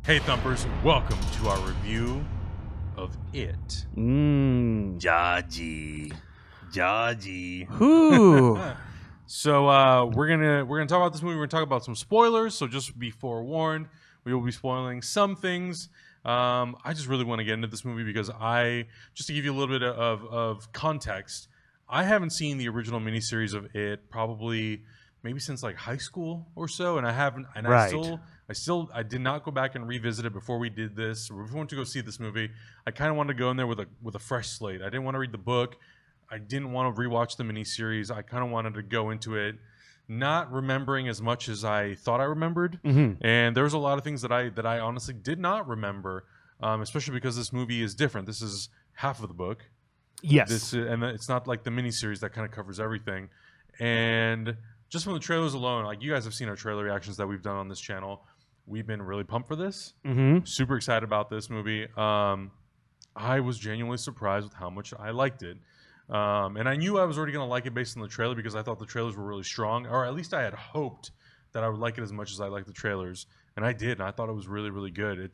Hey Thumpers, welcome to our review of It. Jaji. Whoo. So we're gonna talk about this movie. We're gonna talk about some spoilers. So just be forewarned, we will be spoiling some things. I just really want to get into this movie because just to give you a little bit of context, I haven't seen the original miniseries of It probably maybe since like high school or so, and I haven't. And Right. I did not go back and revisit it before we did this. Or before we went to go see this movie, I kind of wanted to go in there with a fresh slate. I didn't want to read the book. I didn't want to rewatch the miniseries. I kind of wanted to go into it not remembering as much as I thought I remembered. And there was a lot of things that I honestly did not remember, especially because this movie is different. This is half of the book. Yes. And it's not like the miniseries that kind of covers everything. And just from the trailers alone, like you guys have seen our trailer reactions that we've done on this channel. We've been really pumped for this. Super excited about this movie. I was genuinely surprised with how much I liked it. And I knew I was already going to like it based on the trailer because I thought the trailers were really strong. Or at least I had hoped that I would like it as much as I liked the trailers. And I did. And I thought it was really, really good.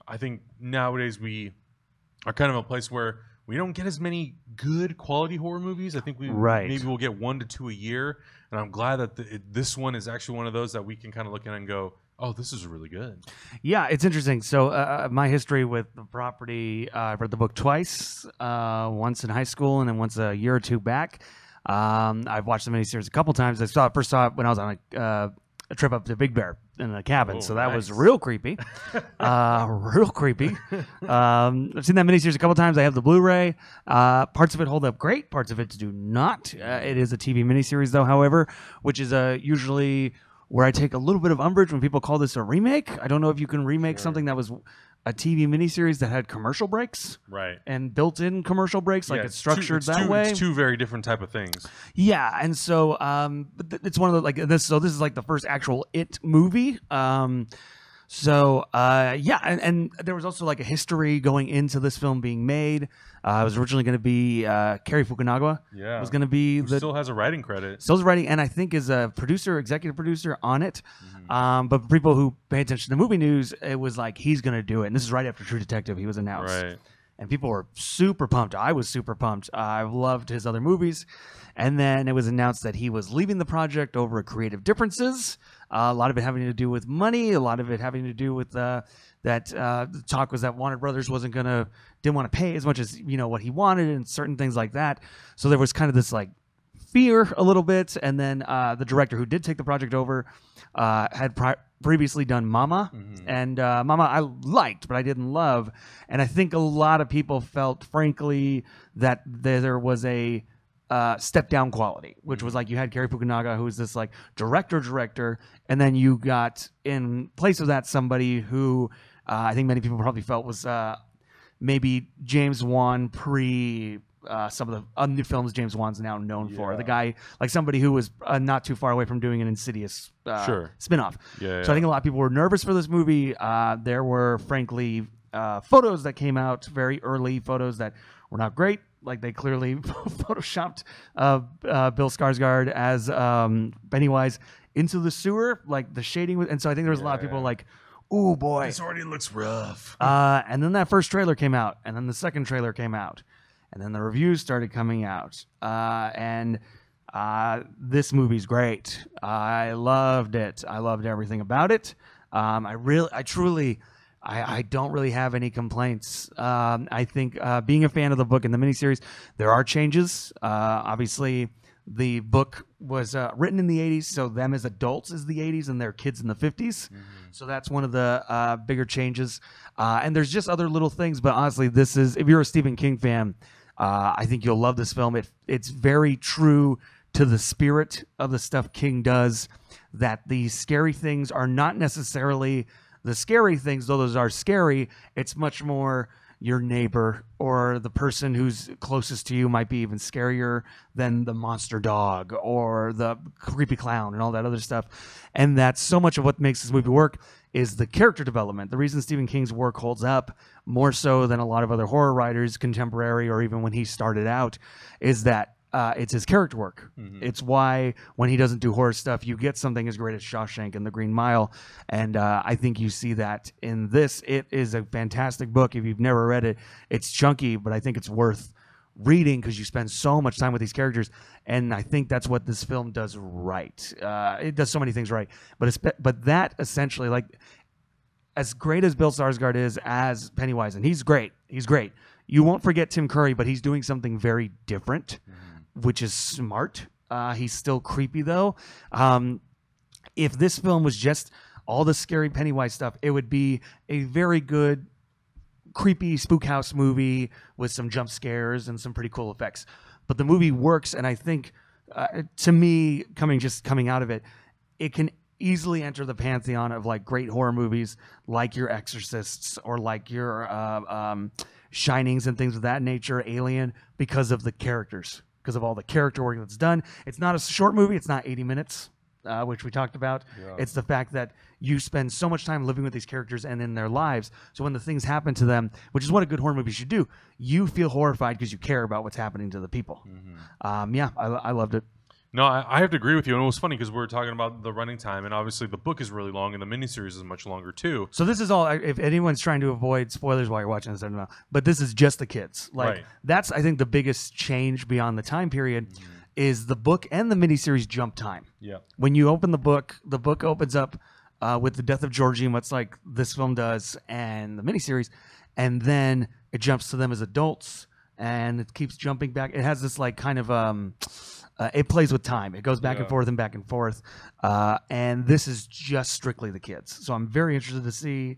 I think nowadays we are kind of a place where we don't get as many good quality horror movies. I think maybe we'll get 1 to 2 a year. And I'm glad that this one is actually one of those that we can kind of look at and go, oh, this is really good. Yeah, it's interesting. So my history with the property, I've read the book twice, once in high school and then once a year or two back. I've watched the miniseries a couple times. I first saw it when I was on a trip up to Big Bear in a cabin. So that was real creepy. Real creepy. I've seen that miniseries a couple times. I have the Blu-ray. Parts of it hold up great. Parts of it do not. It is a TV miniseries, though, however, which is usually where I take a little bit of umbrage when people call this a remake. I don't know if you can remake something that was a TV miniseries that had commercial breaks, right? And built-in commercial breaks, like it's structured that way. It's two very different type of things. Yeah, and so it's one of the like this. So this is like the first actual It movie. Yeah, and there was also like a history going into this film being made. It was originally going to be Cary Fukunaga. Yeah, was going to be still has a writing credit. Still has writing, and I think is a executive producer on it. But for people who pay attention to movie news, it was like he's going to do it. And this is right after True Detective. He was announced, right? And people were super pumped. I was super pumped. I've loved his other movies. And then it was announced that he was leaving the project over creative differences. A lot of it having to do with money. A lot of it having to do with the talk was that Warner Brothers didn't want to pay as much as what he wanted and certain things like that. So there was kind of this like fear a little bit. And then the director who did take the project over had previously done Mama, and Mama I liked, but I didn't love. And I think a lot of people felt, frankly, that there was a step down quality, which was like you had Cary Fukunaga, who was this like director, and then you got in place of that somebody who I think many people probably felt was maybe James Wan pre some of the other films James Wan's now known for. The guy, like somebody who was not too far away from doing an Insidious spinoff. So I think a lot of people were nervous for this movie. There were, frankly, photos that came out, very early photos that were not great. Like they clearly photoshopped Bill Skarsgård as Pennywise into the sewer, like the shading. And so I think there was a lot of people like, ooh, boy. This already looks rough. And then that first trailer came out, and then the second trailer came out. And then the reviews started coming out. And this movie's great. I loved it. I loved everything about it. I don't really have any complaints. I think being a fan of the book and the miniseries, there are changes. Obviously, the book was written in the 80s, so them as adults is the 80s and their kids in the 50s. So that's one of the bigger changes. And there's just other little things, but honestly, if you're a Stephen King fan, I think you'll love this film. It's very true to the spirit of the stuff King does, that the scary things are not necessarily the scary things, though those are scary. It's much more your neighbor or the person who's closest to you might be even scarier than the monster dog or the creepy clown and all that other stuff. And that's so much of what makes this movie work is the character development. The reason Stephen King's work holds up more so than a lot of other horror writers, contemporary or even when he started out, is that it's his character work. It's why when he doesn't do horror stuff, you get something as great as Shawshank and The Green Mile. And I think you see that in this. It is a fantastic book. If you've never read it, it's chunky, but I think it's worth reading because you spend so much time with these characters. And I think that's what this film does right. It does so many things right. But that essentially, like, as great as Bill Skarsgård is as Pennywise, and he's great. You won't forget Tim Curry, but he's doing something very different, which is smart. He's still creepy, though. If this film was just all the scary Pennywise stuff, it would be a very good, creepy spook house movie with some jump scares and some pretty cool effects. But the movie works, and I think, to me, coming out of it, it can easily enter the pantheon of like great horror movies like your Exorcists or like your Shinings and things of that nature, Alien, because of the characters, because of all the character work that's done. It's not a short movie. It's not 80 minutes, which we talked about. Yeah. It's the fact that you spend so much time living with these characters and in their lives. So when the things happen to them, which is what a good horror movie should do, you feel horrified because you care about what's happening to the people. I loved it. No, I have to agree with you. And it was funny because we were talking about the running time, and obviously the book is really long, and the miniseries is much longer too. So this is all. If anyone's trying to avoid spoilers while you're watching this, I don't know. But this is just the kids. Like that's, I think, the biggest change beyond the time period is the book and the miniseries jump time. Yeah. When you open the book opens up with the death of Georgie, much like this film does, and the miniseries, and then it jumps to them as adults, and it keeps jumping back. It has this like kind of it plays with time. It goes back and forth and back and forth. And this is just strictly the kids. So I'm very interested to see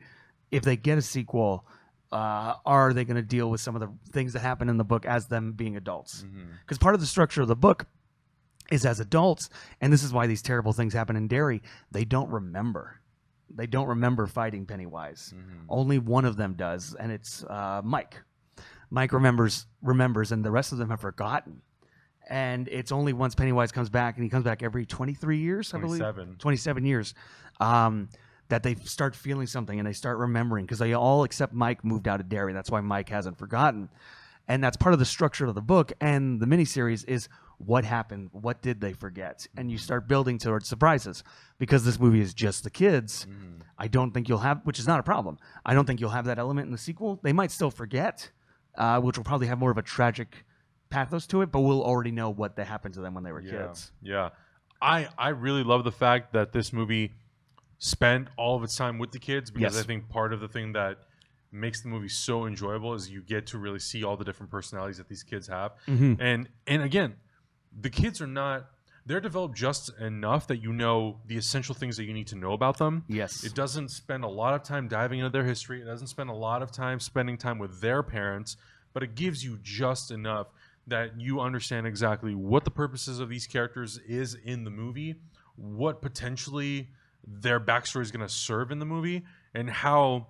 if they get a sequel. Are they going to deal with some of the things that happen in the book as them being adults? Because part of the structure of the book is as adults, and this is why these terrible things happen in Derry, they don't remember. They don't remember fighting Pennywise. Only one of them does, and it's Mike. Mike remembers, and the rest of them have forgotten. And it's only once Pennywise comes back, and he comes back every 23 years, I believe. 27 years, that they start feeling something and they start remembering, because they all except Mike moved out of Derry. That's why Mike hasn't forgotten. And that's part of the structure of the book and the miniseries is what happened, what did they forget? And you start building towards surprises. Because this movie is just the kids, I don't think you'll have, which is not a problem, I don't think you'll have that element in the sequel. They might still forget, which will probably have more of a tragic pathos to it, but we'll already know what happened to them when they were kids. Yeah. I really love the fact that this movie spent all of its time with the kids, because I think part of the thing that makes the movie so enjoyable is you get to really see all the different personalities that these kids have. And again, the kids they're developed just enough that you know the essential things that you need to know about them. It doesn't spend a lot of time diving into their history. It doesn't spend a lot of time spending time with their parents, but it gives you just enough that you understand exactly what the purposes of these characters is in the movie, what potentially their backstory is going to serve in the movie, and how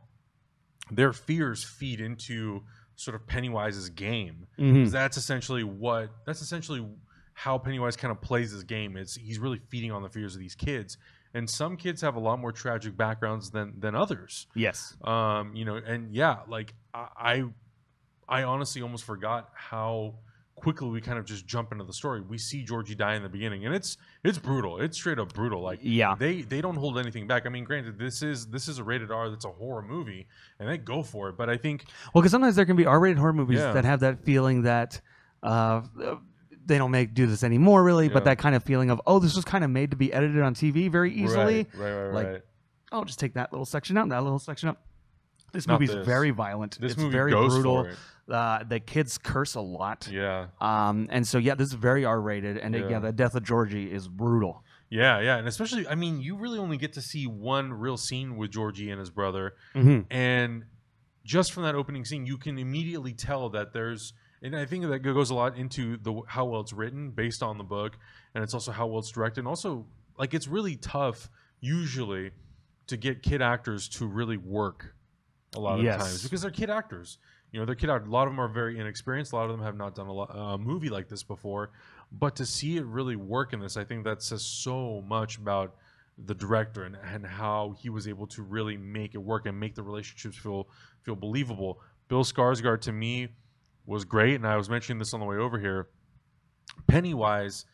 their fears feed into sort of Pennywise's game. That's essentially how Pennywise kind of plays his game. He's really feeding on the fears of these kids. And some kids have a lot more tragic backgrounds than others. I honestly almost forgot how quickly we kind of just jump into the story. We see Georgie die in the beginning, and it's brutal. It's straight up brutal. Like they don't hold anything back. I mean, granted, this is a rated R. That's a horror movie, and they go for it. But I think because sometimes there can be R-rated horror movies that have that feeling that they don't do this anymore, really. But that kind of feeling of this was kind of made to be edited on TV very easily. Right. Oh, just take that little section out, and that little section up. This movie's very violent. It's very brutal. The kids curse a lot. And so this is very R-rated, and the death of Georgie is brutal. And especially, I mean, you really only get to see one real scene with Georgie and his brother, and just from that opening scene, you can immediately tell that there's, and I think that goes a lot into how well it's written based on the book, and it's also how well it's directed, and also like it's really tough usually to get kid actors to really work a lot of times, because they're kid actors. They're kid actors. A lot of them are very inexperienced. A lot of them have not done a movie like this before. But to see it really work in this, I think that says so much about the director and how he was able to really make it work and make the relationships feel believable. Bill Skarsgård, to me, was great. And I was mentioning this on the way over here. Pennywise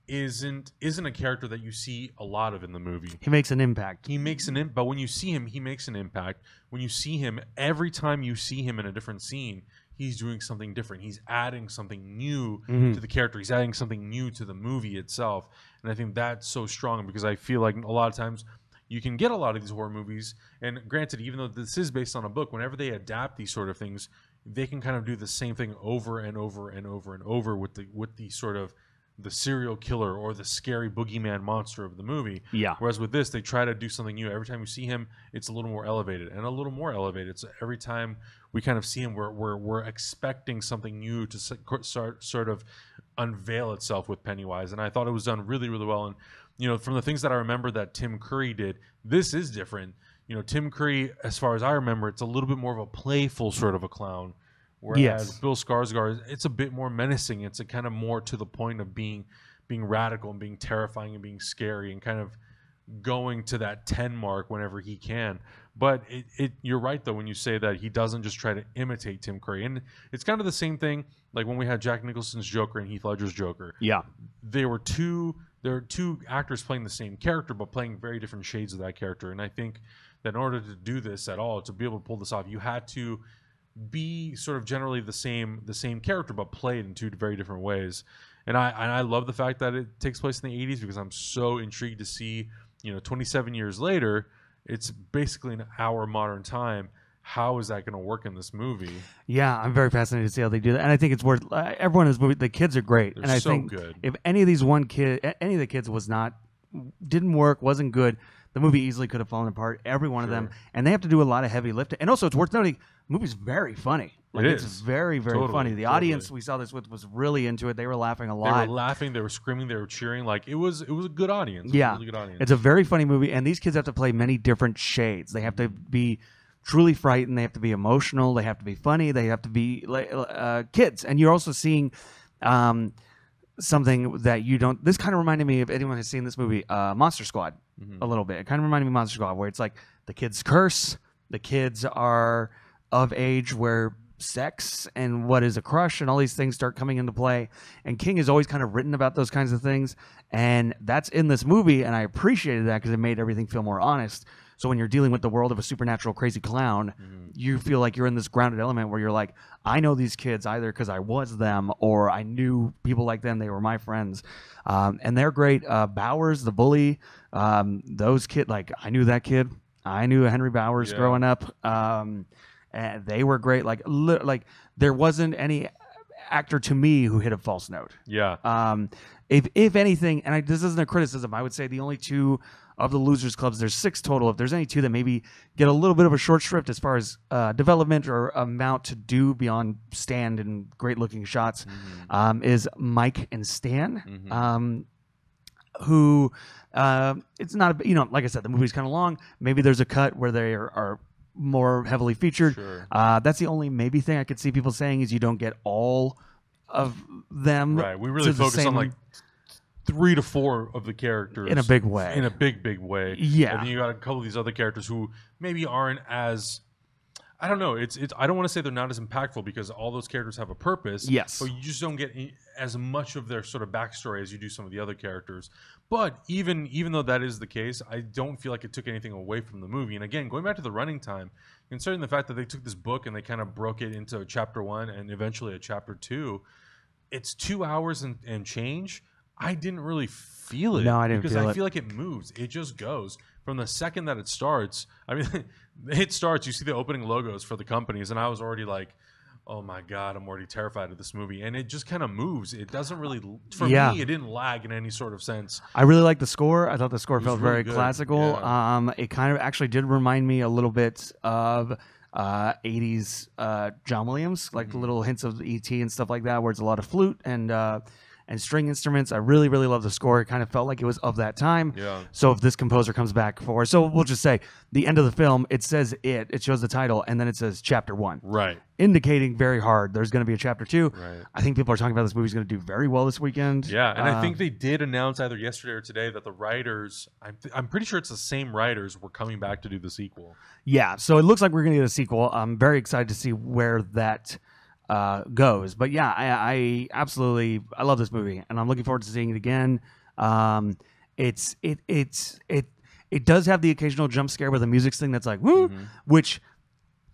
isn't a character that you see a lot of in the movie. He makes an impact. But when you see him, he makes an impact. When you see him, every time you see him in a different scene, he's doing something different. He's adding something new to the character. He's adding something new to the movie itself. And I think that's so strong because I feel like a lot of times you can get a lot of these horror movies. And granted, even though this is based on a book, whenever they adapt these sort of things, they can kind of do the same thing over and over and over and over with the sort of the serial killer or the scary boogeyman monster of the movie. Yeah. Whereas with this, they try to do something new. Every time you see him, it's a little more elevated and a little more elevated. So every time we kind of see him, we're expecting something new to sort of unveil itself with Pennywise. And I thought it was done really, really well. And, from the things that I remember that Tim Curry did, this is different. Tim Curry, as far as I remember, it's a little bit more of a playful sort of a clown. Whereas Bill Skarsgård, it's a bit more menacing. It's a kind of more to the point of being radical and being terrifying and being scary and kind of going to that 10 mark whenever he can. But you're right, though, when you say that he doesn't just try to imitate Tim Curry. And it's kind of the same thing like when we had Jack Nicholson's Joker and Heath Ledger's Joker. Yeah. There are two actors playing the same character but playing very different shades of that character. And I think that in order to do this at all, to be able to pull this off, you had to be sort of generally the same character but play it in two very different ways. And I love the fact that it takes place in the 80s because I'm so intrigued to see 27 years later, it's basically in our modern time. How is that going to work in this movie? Yeah, I'm very fascinated to see how they do that, and I think it's worth everyone in this movie. The kids are great, They're and I so think good. If any of the kids didn't work, wasn't good, the movie easily could have fallen apart. Every one of them, and they have to do a lot of heavy lifting. And also, it's worth noting, the movie's very funny. It's very, very funny. The audience we saw this with was really into it. They were laughing a lot. They were laughing. They were screaming. They were cheering. Like it was a good audience. Yeah, really good audience. It's a very funny movie, and these kids have to play many different shades. They have to be truly frightened. They have to be emotional. They have to be funny. They have to be kids. And you're also seeing something that you don't. This kind of reminded me, if anyone has seen this movie, Monster Squad, a little bit. It kind of reminded me of Monster Squad, where it's like the kids curse. The kids are of age where sex and what is a crush and all these things start coming into play. And King has always kind of written about those kinds of things. And that's in this movie. And I appreciated that because it made everything feel more honest. So when you're dealing with the world of a supernatural crazy clown, you feel like you're in this grounded element where you're like, I know these kids either because I was them or I knew people like them. They were my friends. And they're great. Bowers, the bully, those kids, like I knew that kid. I knew Henry Bowers growing up. And they were great. Like there wasn't any actor to me who hit a false note. Yeah. If anything, and this isn't a criticism, I would say the only two of the Losers Clubs, there's 6 total. If there's any 2 that maybe get a little bit of a short shrift as far as development or amount to do beyond stand and great looking shots, is Mike and Stan, who it's not, like I said, the movie's kind of long. Maybe there's a cut where they are more heavily featured. Sure. That's the only maybe thing I could see people saying is you don't get all of them. Right. We really focus on like 3 to 4 of the characters in a big way. In a big way. Yeah. And then you got a couple of these other characters who maybe aren't as, I don't know. It's. I don't want to say they're not as impactful because all those characters have a purpose. Yes. But you just don't get as much of their sort of backstory as you do some of the other characters. But even though that is the case, I don't feel like it took anything away from the movie. And again, going back to the running time, considering the fact that they took this book and they kind of broke it into chapter 1 and eventually a chapter 2, it's 2 hours and change. I didn't really feel it. No, I didn't because feel it. I feel like it moves. It just goes from the second that it starts. I mean, it starts. You see the opening logos for the companies, and I was already like, "Oh my god, I'm already terrified of this movie." And it just kind of moves. It doesn't really, for me, it didn't lag in any sort of sense. I really liked the score. I thought the score felt really very good. classical. Yeah. It kind of actually did remind me a little bit of 80s John Williams, like the little hints of E.T. and stuff like that, where it's a lot of flute and string instruments. I really, really love the score. It kind of felt like it was of that time. Yeah. So if this composer comes back so we'll just say the end of the film, it says it shows the title, and then it says chapter 1. Right. Indicating very hard there's going to be a chapter 2. Right. I think people are talking about this movie's going to do very well this weekend. Yeah, and I think they did announce either yesterday or today that the writers, I'm pretty sure it's the same writers, were coming back to do the sequel. Yeah, so it looks like we're going to get a sequel. I'm very excited to see where that goes. But yeah, I absolutely I love this movie, and I'm looking forward to seeing it again. It does have the occasional jump scare with a music thing that's like woo, which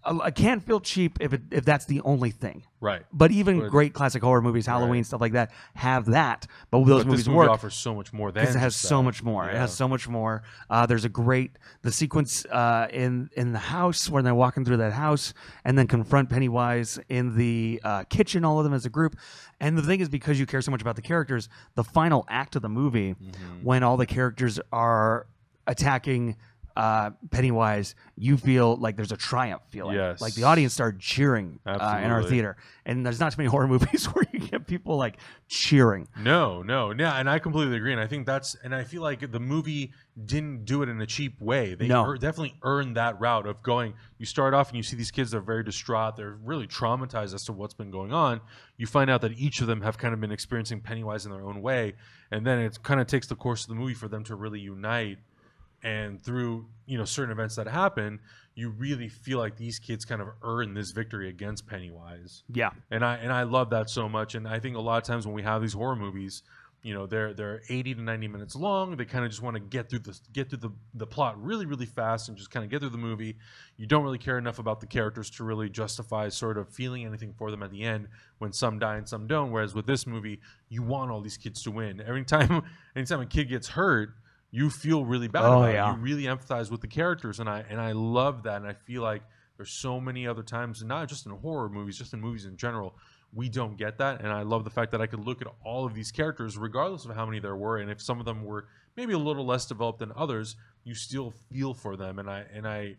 I can't feel cheap if that's the only thing. Right. But even great classic horror movies, Halloween, stuff like that, have that. But those movies this movie work. offers so much more than Because it has just so that. much more. Yeah. It has so much more. There's the sequence in the house when they're walking through that house and then confront Pennywise in the kitchen, all of them as a group. And the thing is, because you care so much about the characters, the final act of the movie, when all the characters are attacking Pennywise, you feel like there's a triumph feeling. Yes. Like the audience started cheering in our Absolutely. theater. And there's not too many horror movies where you get people like cheering. No, and I completely agree. And I think I feel like the movie didn't do it in a cheap way. They definitely earned that route of going. You start off and you see these kids that are very distraught. They're really traumatized as to what's been going on. You find out that each of them have kind of been experiencing Pennywise in their own way. And then it kind of takes the course of the movie for them to really unite. And through certain events that happen, you really feel like these kids kind of earn this victory against Pennywise. Yeah, and I love that so much. And I think a lot of times when we have these horror movies, they're 80 to 90 minutes long. They kind of just want to get through the plot really, really fast and just kind of get through the movie. You don't really care enough about the characters to really justify sort of feeling anything for them at the end when some die and some don't. Whereas with this movie, you want all these kids to win. Anytime a kid gets hurt, you feel really bad about it. You really empathize with the characters, and I love that. And I feel like there's so many other times, and not just in horror movies, just in movies in general, we don't get that. And I love the fact that I could look at all of these characters, regardless of how many there were, and if some of them were maybe a little less developed than others, you still feel for them. And I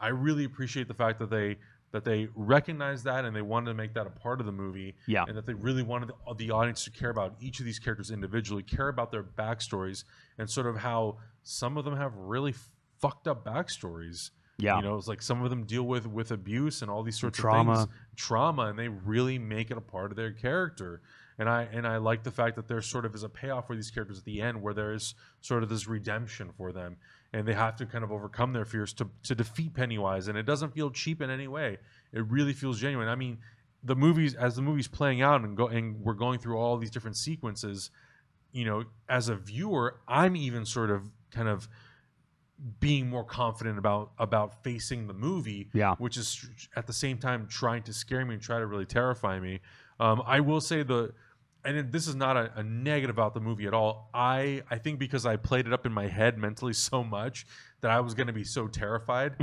really appreciate the fact that they recognized that and they wanted to make that a part of the movie. Yeah. And that they really wanted the audience to care about each of these characters individually, care about their backstories, and sort of how some of them have really fucked up backstories. Yeah. It's like some of them deal with abuse and all these sorts Trauma. of things. Trauma, and they really make it a part of their character. And I like the fact that there sort of is a payoff for these characters at the end where there's sort of this redemption for them. And they have to kind of overcome their fears to defeat Pennywise. And it doesn't feel cheap in any way. It really feels genuine. I mean, as the movie's playing out and we're going through all these different sequences, as a viewer, I'm even sort of kind of being more confident about facing the movie, which is at the same time trying to scare me and try to really terrify me. I will say and this is not a negative about the movie at all. I think because I played it up in my head mentally so much that I was going to be so terrified,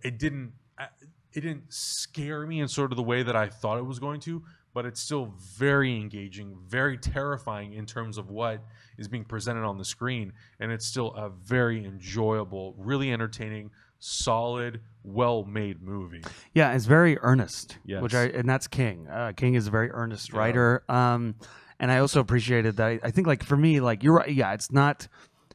it didn't scare me in sort of the way that I thought it was going to, but it's still very engaging, very terrifying in terms of what is being presented on the screen, and it's still a very enjoyable, really entertaining, solid, well-made movie. Yeah, it's very earnest, yes. and that's King. King is a very earnest writer. And I also appreciated that. I think, like, for me, like, you're right. Yeah, it's not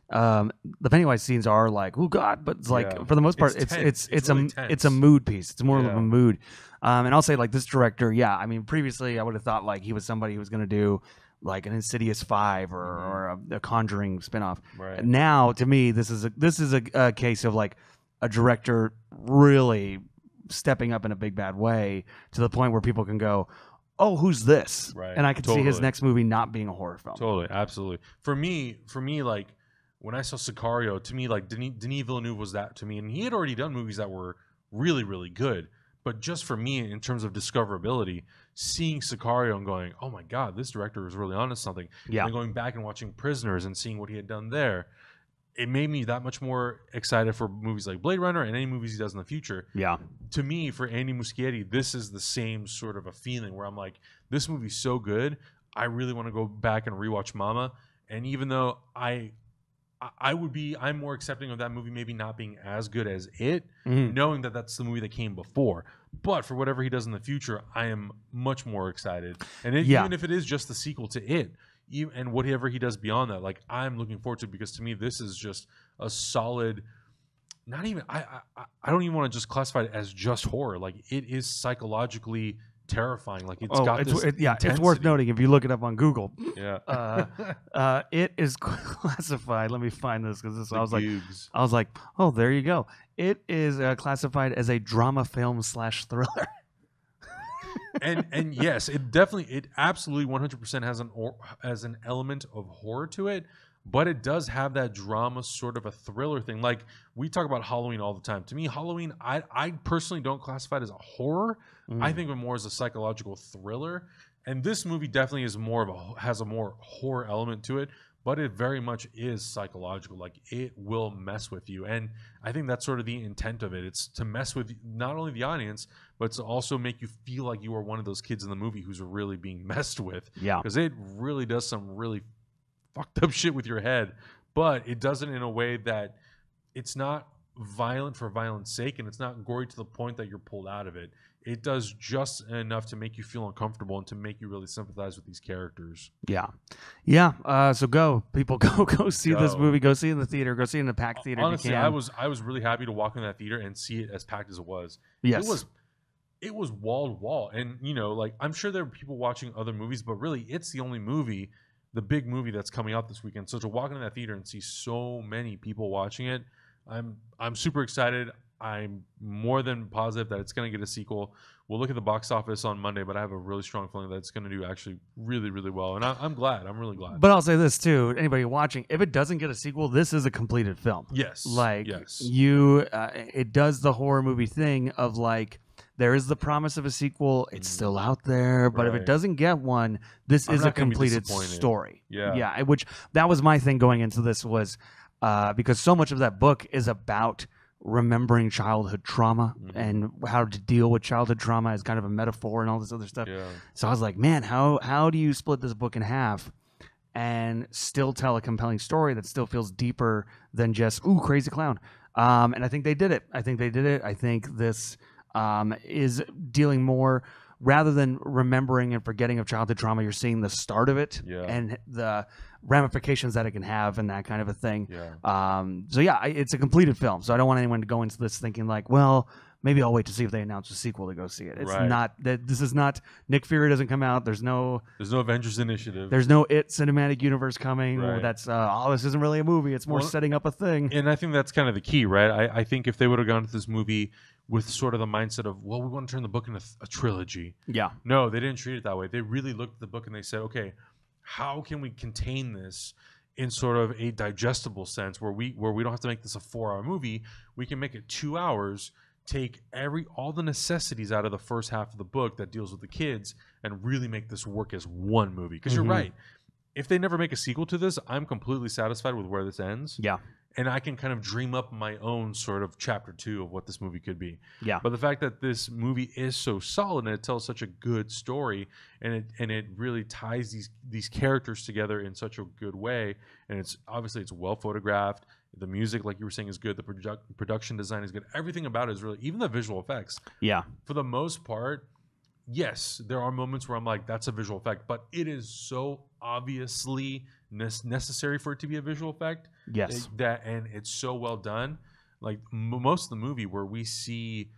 the Pennywise scenes are like, oh God, but it's like for the most part, it's a mood piece. It's more of a mood. And I'll say, like, this director, I mean, previously I would have thought like he was somebody who was going to do like an Insidious 5 or a Conjuring spinoff. Right. Now, to me, this is a case of like a director really stepping up in a big bad way to the point where people can go, oh, who's this? Right. And I could see his next movie not being a horror film. Totally, absolutely. For me, like when I saw Sicario, to me, like Denis Villeneuve was that to me, and he had already done movies that were really, really good. But just for me, in terms of discoverability, seeing Sicario and going, oh my God, this director was really onto something. Yeah. And going back and watching Prisoners and seeing what he had done there, it made me that much more excited for movies like Blade Runner and any movies he does in the future. Yeah. To me, for Andy Muschietti, this is the same sort of a feeling where I'm like, this movie's so good, I really want to go back and rewatch Mama. And even though I'm more accepting of that movie maybe not being as good as it, knowing that that's the movie that came before. But for whatever he does in the future, I am much more excited. And even if it is just the sequel to it, and whatever he does beyond that, like, I'm looking forward to it, because to me this is just a solid, not even I don't even want to just classify it as just horror. Like, it is psychologically terrifying. Like, it's worth noting if you look it up on Google. It is classified, let me find this, because I was like, oh, there you go. It is classified as a drama film / thriller. and yes, it absolutely 100% has an element of horror to it, but it does have that drama, sort of a thriller thing. Like we talk about Halloween all the time. To me, Halloween, I personally don't classify it as a horror. I think of it more as a psychological thriller. And this movie definitely has a more horror element to it, but it very much is psychological. Like it will mess with you, and I think that's sort of the intent of it. It's to mess with not only the audience, but to also make you feel like you are one of those kids in the movie who's really being messed with. Yeah, because it really does some really fucked up shit with your head, but it does it in a way that it's not violent for violence sake, and it's not gory to the point that you're pulled out of it. It does just enough to make you feel uncomfortable and to make you really sympathize with these characters. Yeah. So go see this movie. Go see it in the theater. Go see it in the packed theater. Honestly, if you can. I was really happy to walk in that theater and see it as packed as it was. Yes. It was wall to wall, and like I'm sure there are people watching other movies, but really it's the only movie, the big movie that's coming out this weekend. So to walk into that theater and see so many people watching it, I'm super excited. I'm more than positive that it's going to get a sequel. We'll look at the box office on Monday, but I have a really strong feeling that it's going to do actually really, really well. And I'm glad. I'm really glad. But I'll say this too: anybody watching, if it doesn't get a sequel, this is a completed film. Yes. Yes. It does the horror movie thing of like, there is the promise of a sequel. It's still out there, but if it doesn't get one, this is a completed story. Yeah. Which that was my thing going into this was because so much of that book is about remembering childhood trauma and how to deal with childhood trauma as kind of a metaphor and all this other stuff. So I was like, man, how do you split this book in half and still tell a compelling story that still feels deeper than just crazy clown? And I think they did it. I think this is dealing more, rather than remembering and forgetting of childhood trauma, you're seeing the start of it and the ramifications that it can have and that kind of a thing. It's a completed film. So I don't want anyone to go into this thinking like, well, maybe I'll wait to see if they announce a sequel to go see it. It's not that. This is not Nick Fury doesn't come out. There's no Avengers Initiative. There's no It cinematic universe coming. That's this isn't really a movie. It's more setting up a thing. And I think that's kind of the key, right? I think if they would have gone to this movie with sort of the mindset of, well, we want to turn the book into a trilogy. No, they didn't treat it that way. They really looked at the book and they said, okay, how can we contain this in sort of a digestible sense where we don't have to make this a 4-hour movie. We can make it 2 hours, take all the necessities out of the first half of the book that deals with the kids, and really make this work as one movie. Because you're right. If they never make a sequel to this, I'm completely satisfied with where this ends. And I can kind of dream up my own sort of chapter 2 of what this movie could be. But the fact that this movie is so solid and it tells such a good story, and it really ties these characters together in such a good way, and it's well photographed. The music, like you were saying, is good. The production design is good. Everything about it is really, even the visual effects. For the most part, yes, there are moments where I'm like, that's a visual effect, but it is so obviously necessary for it to be a visual effect. And it's so well done. Like most of the movie where we see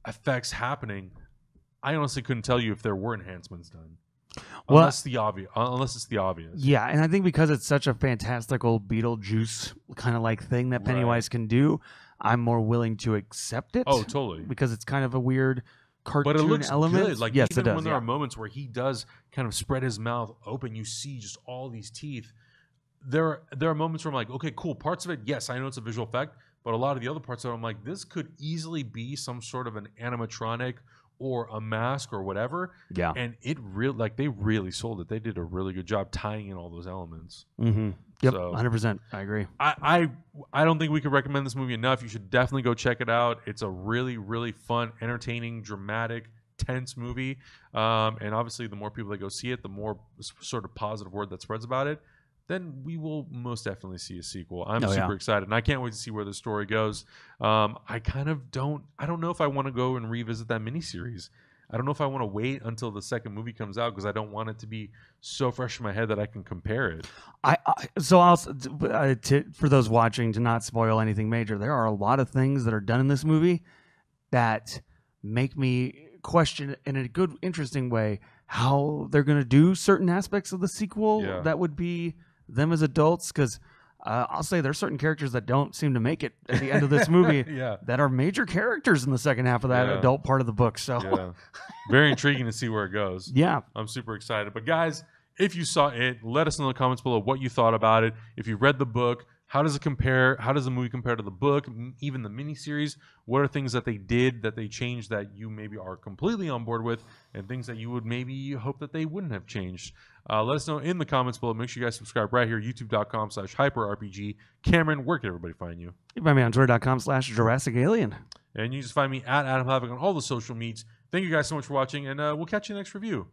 effects happening, I honestly couldn't tell you if there were enhancements done. Unless it's the obvious. Yeah, and I think because it's such a fantastical Beetlejuice kind of like thing that Pennywise can do, I'm more willing to accept it. Oh, totally. Because it's kind of a weird cartoon but it looks element. Good. Like, yes, even it does. When there are moments where he does kind of spread his mouth open, you see just all these teeth. There are moments where I'm like, okay, cool. Parts of it, yes, I know it's a visual effect, but a lot of the other parts of it, I'm like, this could easily be some sort of an animatronic or a mask or whatever. And they really sold it. They did a really good job tying in all those elements. Yep, so, 100%. I agree. I don't think we could recommend this movie enough. You should definitely go check it out. It's a really, really fun, entertaining, dramatic, tense movie. And obviously, the more people that go see it, the more sort of positive word that spreads about it, then we will most definitely see a sequel. I'm super excited, and I can't wait to see where the story goes. I don't know if I want to go and revisit that miniseries. I don't know if I want to wait until the second movie comes out because I don't want it to be so fresh in my head that I can compare it. For those watching, to not spoil anything major, there are a lot of things that are done in this movie that make me question in a good, interesting way how they're going to do certain aspects of the sequel that would be them as adults. Because I'll say there's certain characters that don't seem to make it at the end of this movie Yeah. that are major characters in the second half of that adult part of the book. So yeah. Very intriguing to see where it goes. yeah. I'm super excited. But guys, if you saw it, let us know in the comments below what you thought about it. If you read the book, how does it compare? How does the movie compare to the book, even the miniseries? What are things that they did, that they changed, that you maybe are completely on board with, and things that you would maybe hope that they wouldn't have changed? Let us know in the comments below. Make sure you guys subscribe right here, youtube.com/hyperrpg. Cameron, where can everybody find you? You can find me on twitter.com/Jurassic Alien. And you just find me at Adam Havoc on all the social medias. Thank you guys so much for watching, and we'll catch you in the next review.